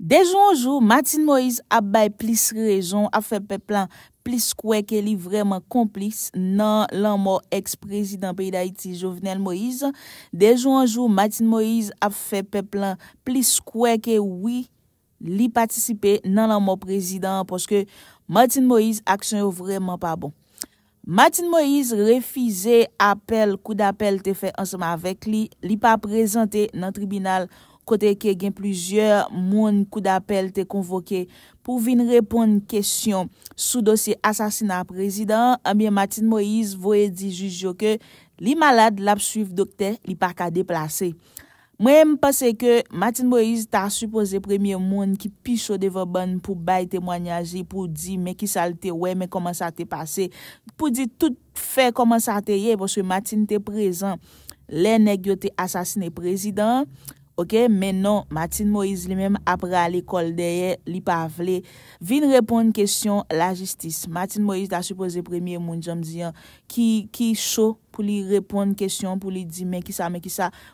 Dès jour, Martin Moïse a bay plus raison, a fait peuple plus quoi que li vraiment complice dans la mort ex-président pays d'Haïti Jovenel Moïse. Dès jour, Martin Moïse a fait peuple plus quoi que oui, li participer dans la mort président parce que Martin Moïse action vraiment pas bon. Martin Moïse refusé appel, coup d'appel te fait ensemble avec li pas présenté dans tribunal côté que gen plusieurs moun coup d'appel te convoqué pour venir répondre question sous dossier assassinat président. Bien Martin Moïse voye di juge que li malade l'a suivre docteur, li pas ka déplacer. Moi me pense que Martin Moïse t'a supposé premier monde qui picho devant ban pour bail témoignage pour dire mais qui ça te ouais mais comment ça t'est passé pour dire tout fait comment ça t'est parce que Martin t'est présent les nèg yo te assassiné président. OK, mais non, Martin Moïse lui-même après à l'école derrière, li pa vle vinn répondre question la justice. Martin Moïse t'a supposé premier monde j'aime dire qui chaud pour lui répondre question pour lui dire mais qui ça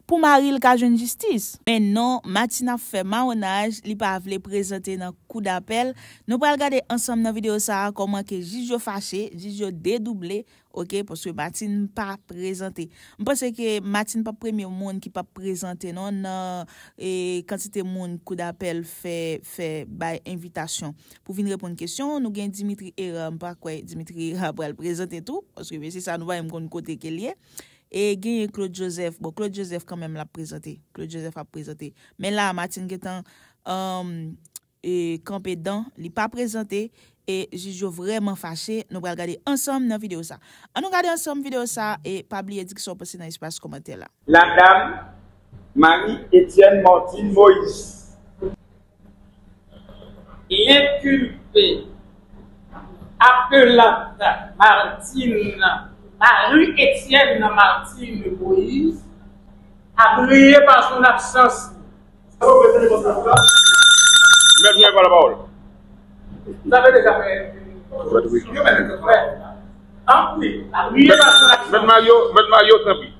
pour Marie le cas jeune justice. Mais non, Martin a fait marronnage, li pa vle présenter dans coup d'appel. Nous va regarder ensemble dans vidéo ça comment que juge fâché, juge dédoublé. OK, parce que Martin pas présenté. Je pense que Martin pas premier monde qui pas présenté non et quantité monde coup d'appel fait by invitation pour venir répondre question. Nous gain Dimitri Eram pas quoi Dimitri après présenter tout parce que c'est ça nous va me côté qu'il y et gain Claude Joseph. Bon Claude Joseph quand même l'a présenté. Claude Joseph a présenté. Mais là Martin Getan et campé dedans, il pas présenté et juge vraiment fâché. Nous allons regarder ensemble dans vidéo ça. On nous regarder ensemble vidéo ça et pas oublier dire que sont passé dans l'espace commentaire là. La dame Marie-Étienne Martine Moïse inculpée appelante Marie-Étienne Martine Moïse a brillé par son absence. Mettez-moi par la parole. Vous avez déjà fait. Mettez Mario, tant pis.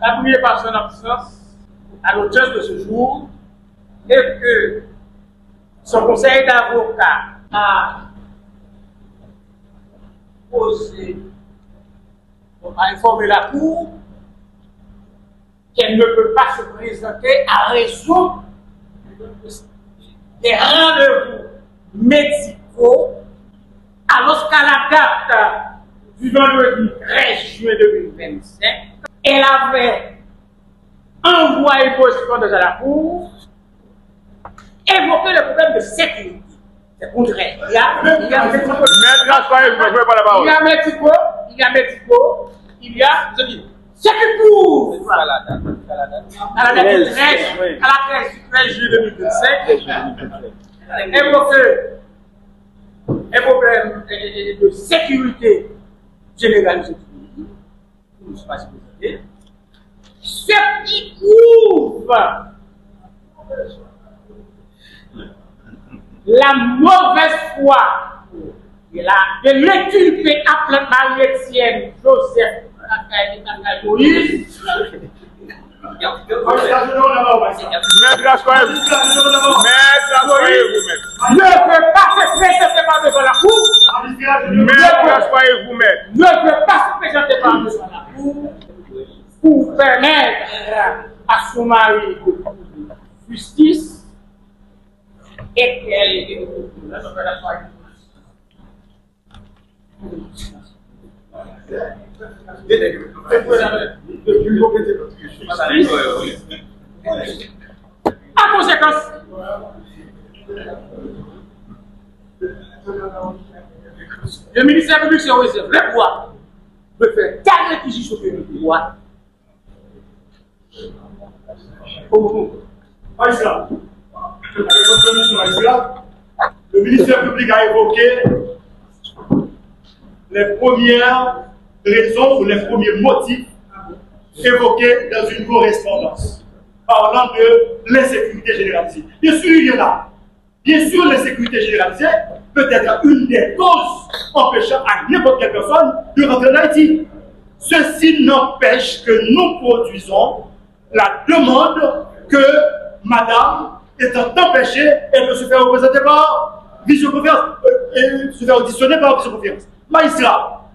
Appuyé par son absence à l'audience de ce jour et que son conseil d'avocat a posé, a informé la Cour qu'elle ne peut pas se présenter à raison des rendez-vous médicaux alors qu'à la date du vendredi 13 juin 2025, elle avait envoyé correspondance à la Cour, évoqué le problème de sécurité. C'est contraire. Il y a médicaux, il y a sécurité. À la date du 13 juin 2025, évoqué un problème de sécurité générale de ce qui prouve la mauvaise foi de l'inculpé appelé Marie-Étienne Joseph Moïse. Ne peut pas se présenter par devant la Cour. Ne peut pas se présenter par devant la Cour pour permettre à son mari de justice et qu'elle en conséquence, le ministère public se réserve le droit de faire ta réquisition de droit. Le ministère public a évoqué les premières raisons ou les premiers motifs évoqués dans une correspondance parlant de l'insécurité généralisée. Bien sûr, il y en a. Bien sûr, l'insécurité généralisée peut être une des causes empêchant à n'importe quelle personne de rentrer en Haïti. Ceci n'empêche que nous produisons la demande que Madame étant empêché et de se faire représenter par visioconférence, et se faire auditionner par visioconférence. Magistrat,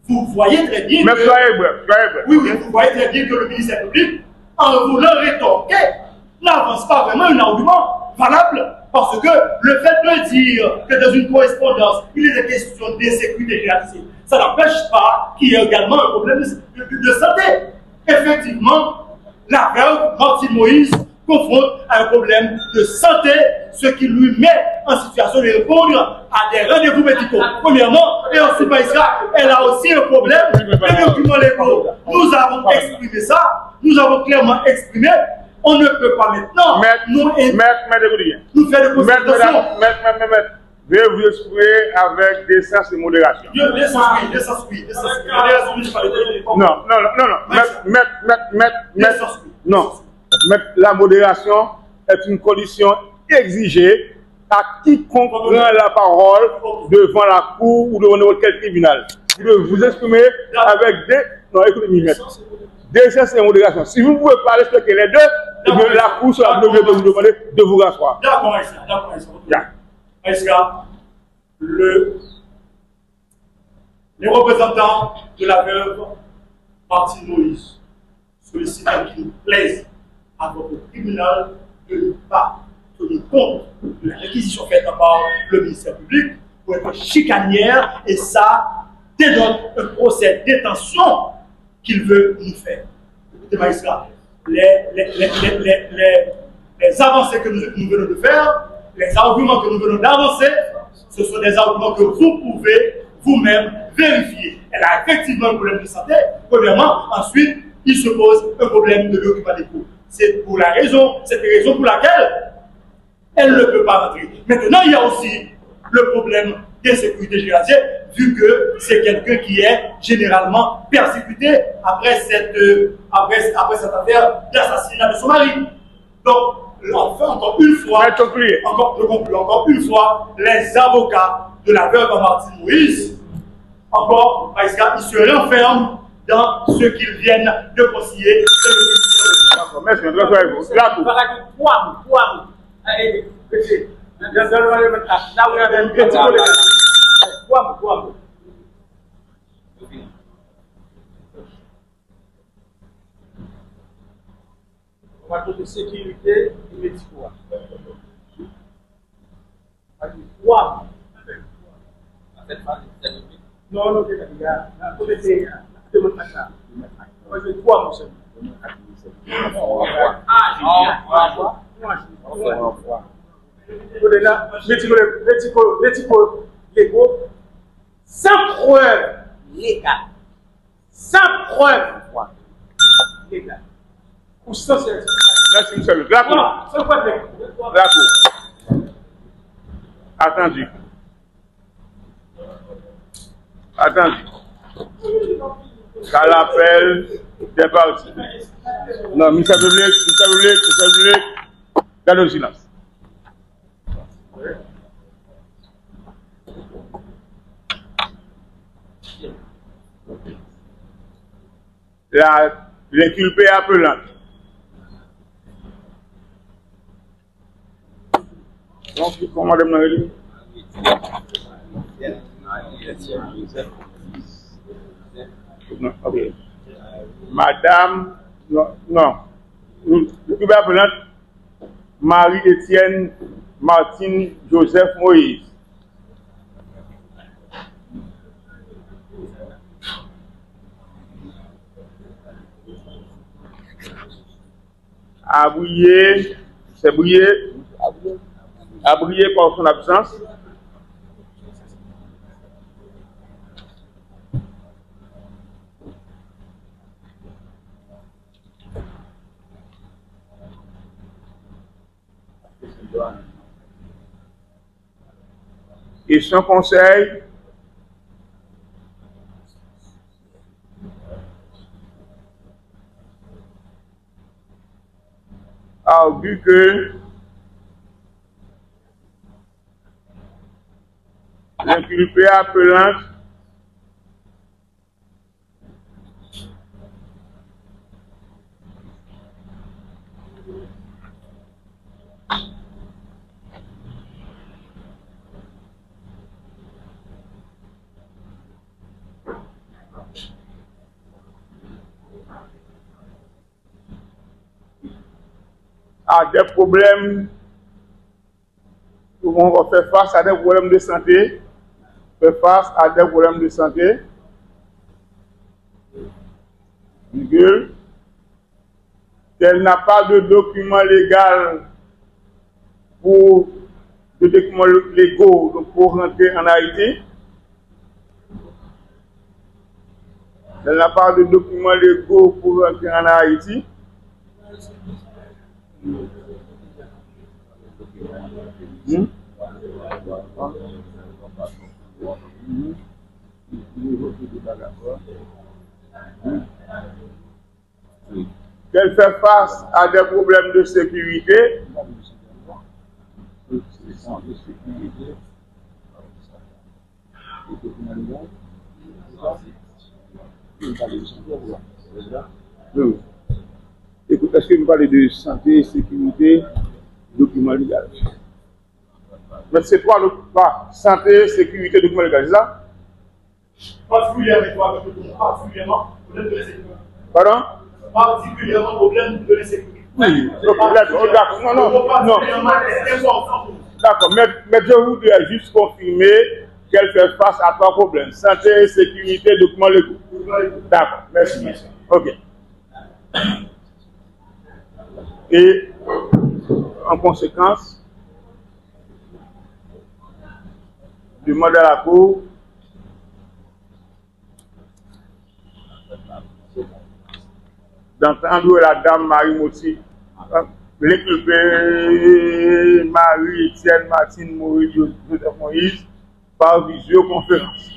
vous voyez très bien. Mais soyez bref, soyez bref. Oui, vous voyez très bien que le ministère public, en voulant rétorquer, n'avance pas vraiment un argument valable. Parce que le fait de dire que dans une correspondance, il est question d'insécurité généralisée, ça n'empêche pas qu'il y ait également un problème de santé. Effectivement, l'affaire Martine Moïse confronte à un problème de santé, ce qui lui met en situation de répondre à des rendez-vous médicaux. Premièrement, et ensuite, elle a aussi un problème de documents légaux. Nous avons exprimé ça, nous avons clairement exprimé. On ne peut pas maintenant nous faire de consultation. Veuillez vous exprimer avec décence et modération. Décence, oui. Non. La modération est une condition exigée à quiconque prend la parole devant la cour ou devant n'importe quel tribunal. Vous devez vous exprimer avec décence et modération. Si vous ne pouvez pas respecter les deux, la cour sera obligée de vous demander de vous rasseoir. D'accord, les représentants de la veuve Martine Moïse sollicitent qu'il nous plaise à votre tribunal de ne pas tenir compte de la réquisition faite par le ministère public pour être chicanière et ça dénote un procès de détention qu'il veut nous faire. Écoutez, magistrat, les avancées que nous venons de faire, les arguments que nous venons d'avancer, ce sont des arguments que vous pouvez vous-même vérifier. Elle a effectivement un problème de santé, premièrement. Ensuite, il se pose un problème de document d'écoute. C'est pour la raison, c'est la raison pour laquelle elle ne peut pas rentrer. Maintenant, il y a aussi le problème d'insécurité généralisée, vu que c'est quelqu'un qui est généralement persécuté après cette affaire d'assassinat de son mari. Donc, enfin, encore une fois, encore une fois, les avocats de la veuve Martine Moïse, ils se renferment dans ce qu'ils viennent de conseiller. Merci, on va de sécurité et médicaux. Non, il y a un comité de mon achat. Moi, je crois, mon cher. Médicaux légaux, sans preuve légale. Sans preuve légale. Merci, monsieur. D'accord. Attendez. Ça l'appelle des partis. Non, monsieur public, gardez le silence. L'inculpé appelant. Comment madame Noël? Okay. Madame, non. L'inculpé appelant Marie-Étienne Martine Joseph Moïse. Abouillé par son absence. Et son conseil argue que l'inculpé appelant à des problèmes, on fait face à des problèmes de santé, fait face à des problèmes de santé, virgule, qu'elle n'a pas de document légal de documents légaux pour rentrer en Haïti. Elle n'a pas de documents légaux pour rentrer en Haïti. Qu'elle fait face à des problèmes de sécurité. Écoute, est-ce que vous parlez de santé, sécurité, document légal? Mais c'est quoi le pas? Santé, sécurité, document légal, c'est ça? Particulièrement, problème de la sécurité. Pardon? Particulièrement, problème de la sécurité. Oui, le problème, d'accord, non. D'accord, mais je voudrais juste confirmer qu'elle fait face à trois problèmes. Santé, sécurité, documents légaux. D'accord, merci. Ok. Et en conséquence, demande à la Cour d'entendre la dame Marie Moti, l'inculpée Marie-Étienne Martine Joseph Moïse par visioconférence.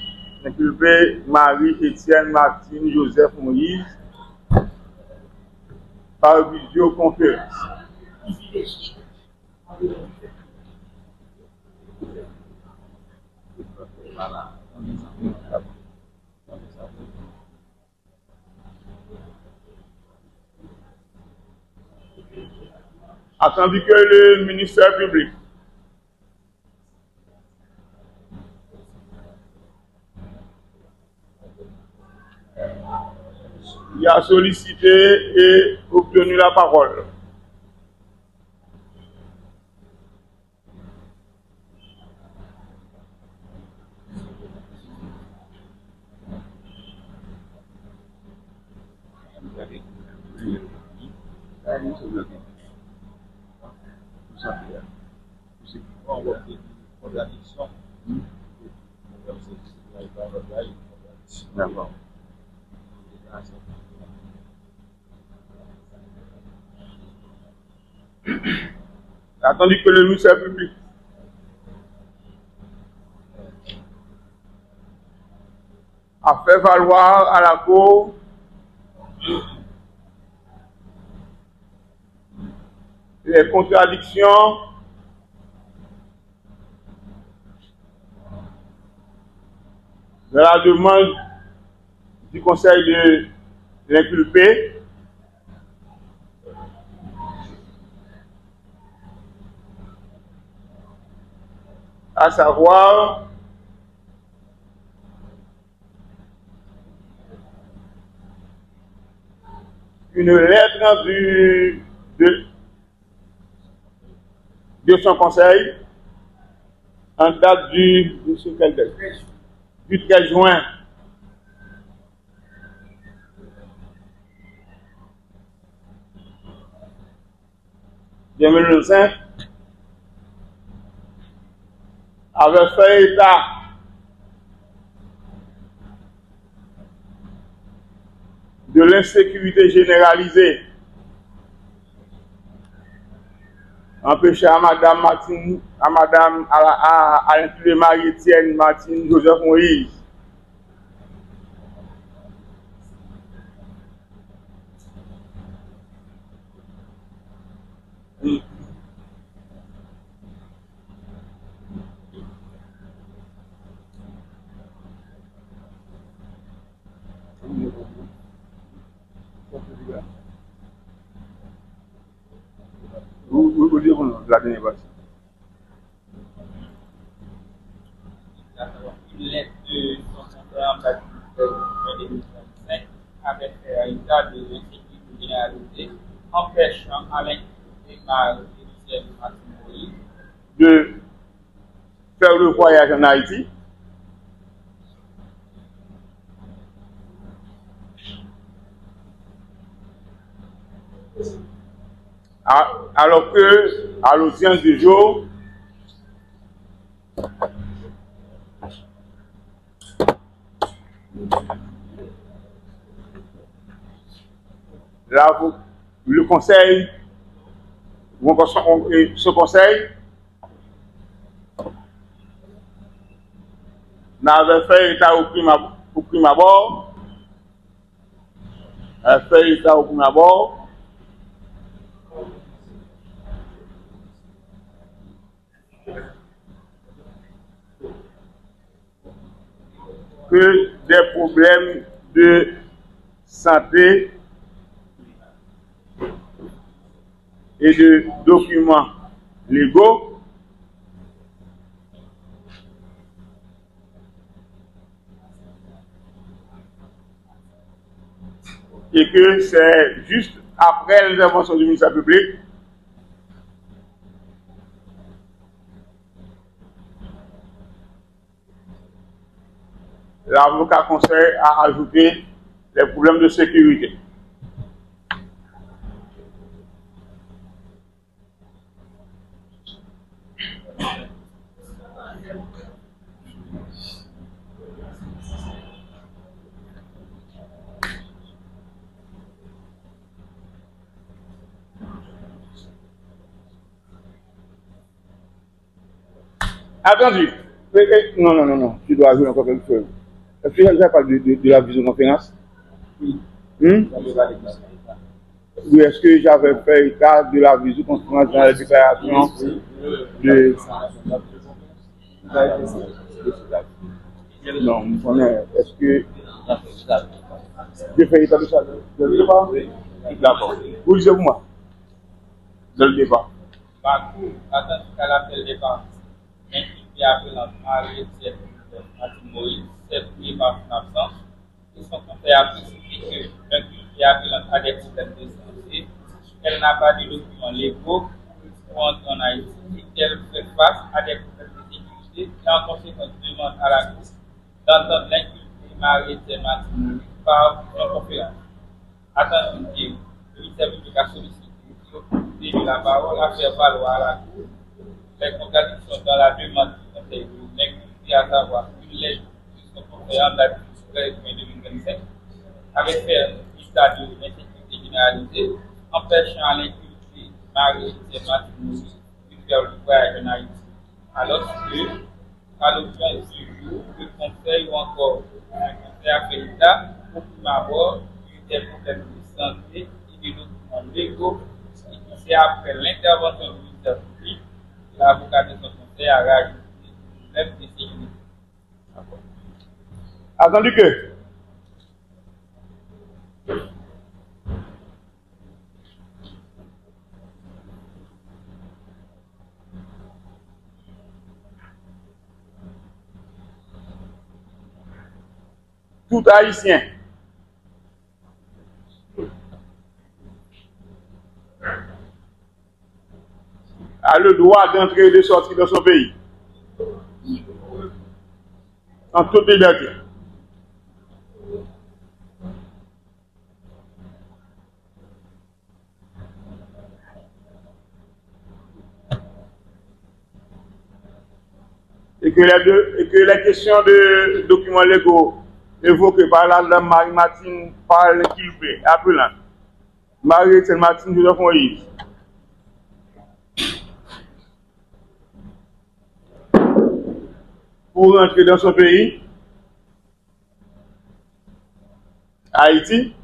L'inculpée Marie-Étienne Martine Joseph Moïse par visioconférence. Attendu que le ministère public y a sollicité et obtenu la parole. D'accord. Attendu que le ministère public a fait valoir à la Cour les contradictions de la demande du Conseil de l'inculpé à savoir une lettre de son conseil en date du 13 juin 2025 avait fait état de l'insécurité généralisée empêchée à Madame Martine, à l'intitulé Marie-Étienne Martine Joseph Moïse vous dire la dernière partie. Une lettre de consommateur en date du 2025 avec état de l'insécurité généralisée empêchant à l'inculpé Marie-Thérèse Martin Moïse de faire le voyage en Haïti. Alors que, à l'audience du jour, le conseil, ce conseil n'avait fait état au prime abord, que des problèmes de santé et de documents légaux et que c'est juste après l'intervention du ministère public l'avocat conseil a ajouté les problèmes de sécurité. Attendez. Non, tu dois ajouter encore quelque chose. Est-ce que j'ai parlé de la visioconférence? Oui. Oui, est-ce que j'avais fait état de la visioconférence dans la déclaration de... Non, vous connaissez. Est-ce que j'ai fait état de ça dès le départ? D'accord. Vous lisez pour moi. Dès le départ. Par contre, attends qu'à l'appel départ, même qui appelant Marie-Thérèse Martin Moïse, cette prise par son absence, ils sont conseillés à préciser que même qui appelant à des problèmes de santé, elle n'a pas de documents légaux pour entrer en Haïti et qu'elle fait face à des problèmes de sécurité et en conséquence demande à la Cour d'entendre l'inculpé Marie-Thérèse Martin Moïse par une conférence. Attention que le ministère public a sollicité de la parole à faire valoir à la Cour les contradictions dans la demande du Conseil de l'inculpé, à savoir une lettre de son conférence de la 13 mai 2025 avec fait état de l'insécurité généralisée, empêchant à l'inculpé Marie-Thérèse Martin Moïse de faire le voyage en Haïti. Alors que, à l'audience du jour, le Conseil ou encore le Conseil a fait état, au prime abord, des problèmes de santé et de documents légaux, et qui c'est après l'intervention du ministère public, l'avocat de son conseil a rajouté des problèmes de sécurité. Attendu que tout Haïtien a le droit d'entrer et de sortir de son pays en toute liberté. Et que les questions de documents légaux évoquées par la dame Marie-Martine par l'inculpé appelant Marie-Thérèse Martin Moïse pour rentrer dans son pays, Haïti,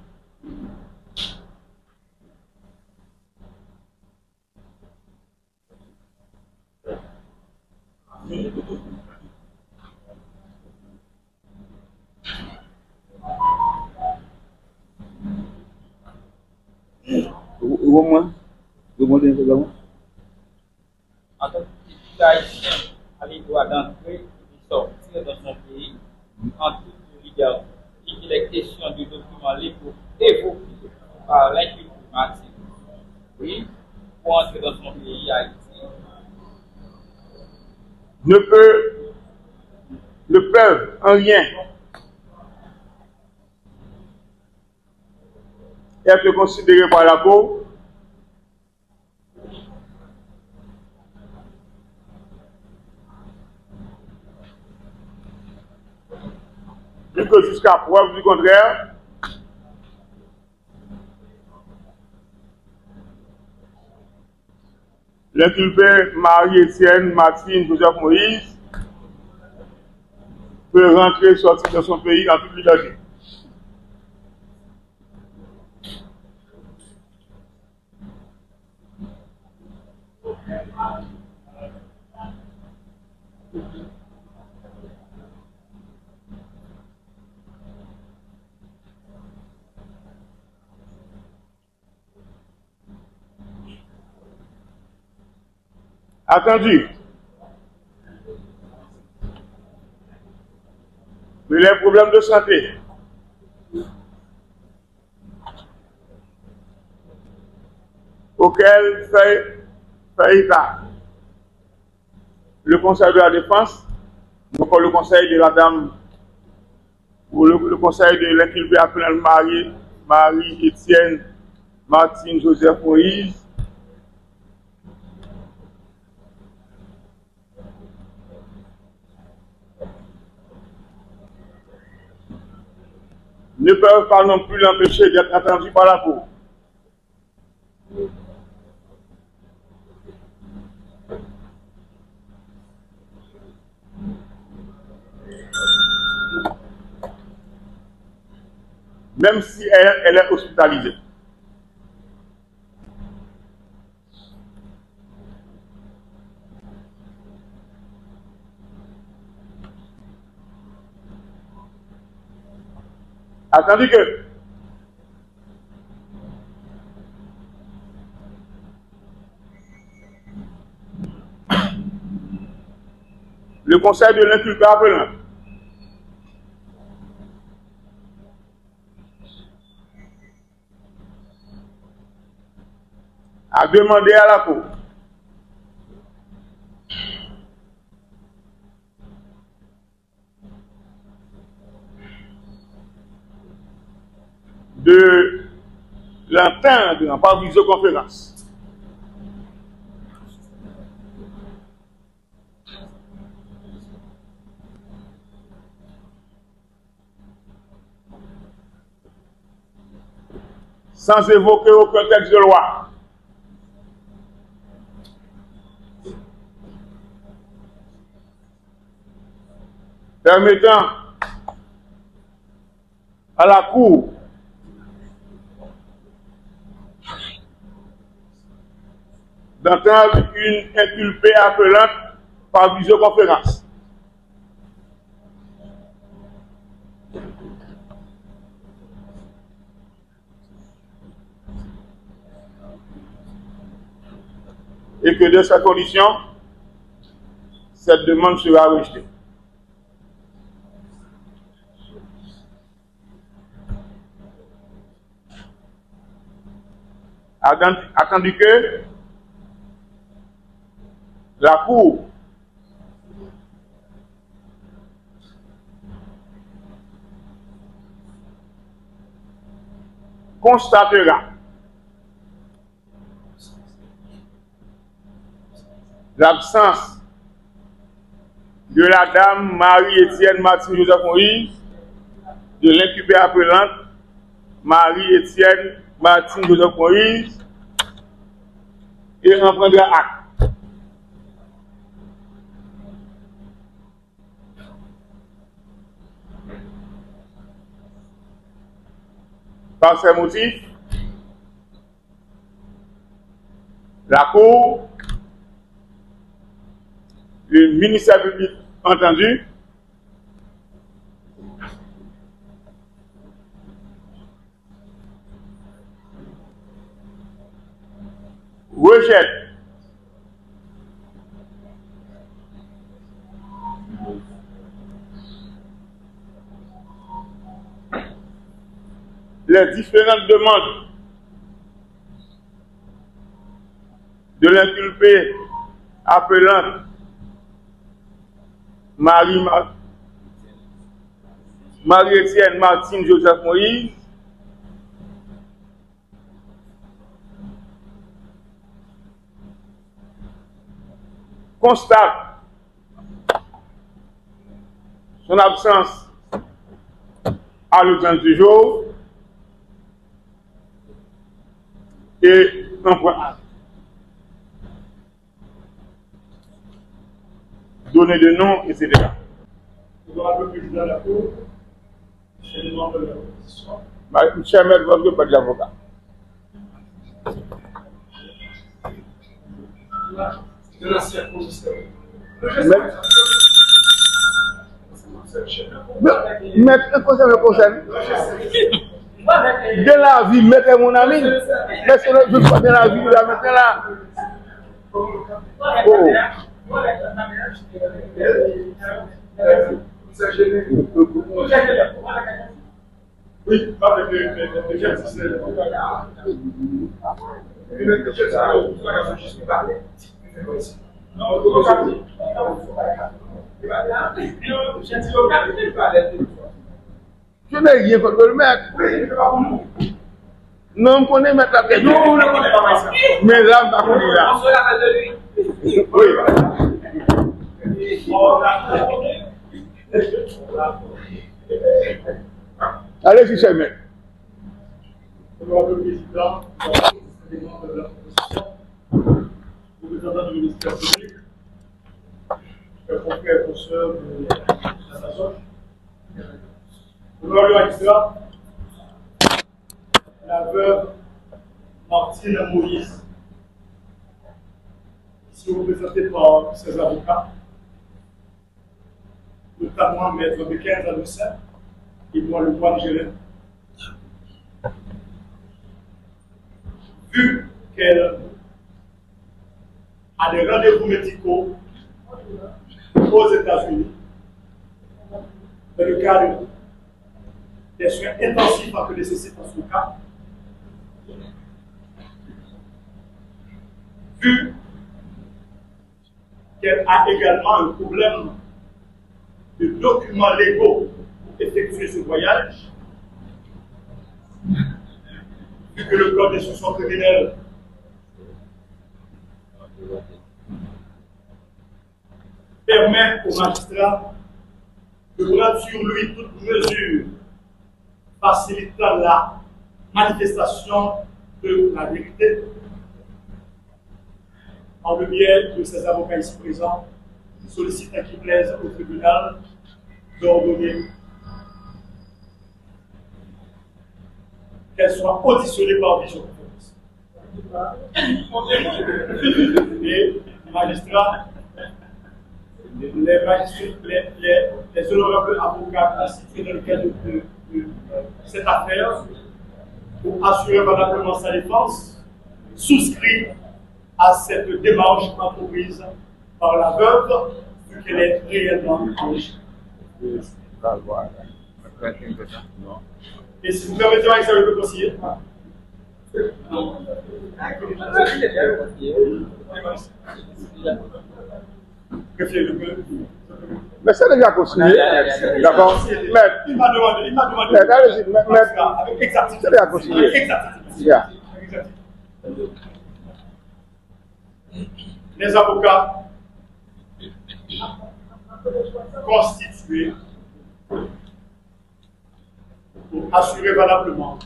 au moins, demandez un peu. En tant que Haïtien, a le droit d'entrer et de sortir dans son pays en toute liberté. Et qu'il est question de documents légaux évoqués par l'inculpé Martin. Oui, pour entrer dans son pays, Haïti, ne peuvent en rien être considérés par la Cour vu que jusqu'à preuve du contraire, l'inculpé Marie-Étienne Martine Joseph Moïse peut rentrer et sortir de son pays en toute liberté. Attendu. Mais les problèmes de santé auxquels fait état le Conseil de la Défense, donc le Conseil de la Dame ou le Conseil de l'inculpé appelé Marie-Étienne Martine Joseph Moïse, ne peuvent pas non plus l'empêcher d'être attendu par la Cour. Même si elle est hospitalisée. Attendu que le Conseil de l'inculpé appelant a demandé à la Cour de l'entendre par visioconférence sans évoquer aucun texte de loi. Permettant à la Cour d'entendre une inculpée appelante par visioconférence. Et que de ces conditions, cette demande sera rejetée. Attendu que la Cour constatera l'absence de la dame Marie-Étienne Martine Joseph Moïse, de l'inculpée appelante Marie-Étienne Martine Joseph Moïse, et en prendra acte. Par ces motifs, la Cour, le ministère public entendu, rejette les différentes demandes l'inculpé appelant Marie-Étienne Martine Joseph Moïse constate son absence à l'audience du jour et un point donner de nom, etc. Honorable président de la Cour, c'est le membre de la commission. Cher maître, vous n'avez pas de l'avocat. De l'ancien commissaire. Maître, un conseil me concerne. De la vie, maître mon ami. Mais je crois de la vie de la maître là. Oh. Oui, avec les gens qui je n'ai rien contre le maître. Non, on connaît mettre la tête. Non, on ne connaît pas. Mais là, on va connaître là. On se rappelle de lui. Oui. Allez-y, cher maître. Honorable président, des membres de la commission, représentant du ministère public, confrères et consoeurs de la SASOC, honorable magistrat, la veuve Martine Moïse, ici représentée par ses avocats, notamment Maître Bécain Zanussin et moi le moine Gérard. Vu qu'elle a des rendez-vous médicaux aux États-Unis, dans le cadre des soins intensifs que nécessite en son cas, vu qu'elle a également un problème de documents légaux pour effectuer ce voyage, vu que le code d'instruction criminelle permet au magistrat de prendre sur lui toute mesure facilitant la manifestation de la vérité par le biais de ses avocats ici présents, sollicitant qu'il plaise au tribunal d'ordonner qu'elle soit auditionnée par visioconférence. Et magistrats, les honorables avocats constitués dans le cadre de cette affaire, pour assurer valablement sa défense, souscrit à cette démarche entreprise par la veuve, vu qu'elle est réellement enrichie. Et si vous permettez, ça le conseiller. Mais c'est déjà consigné. D'accord. Il m'a demandé. Avec exactitude. C'est déjà consigné. Avec exactitude. Les avocats constitués pour assurer valablement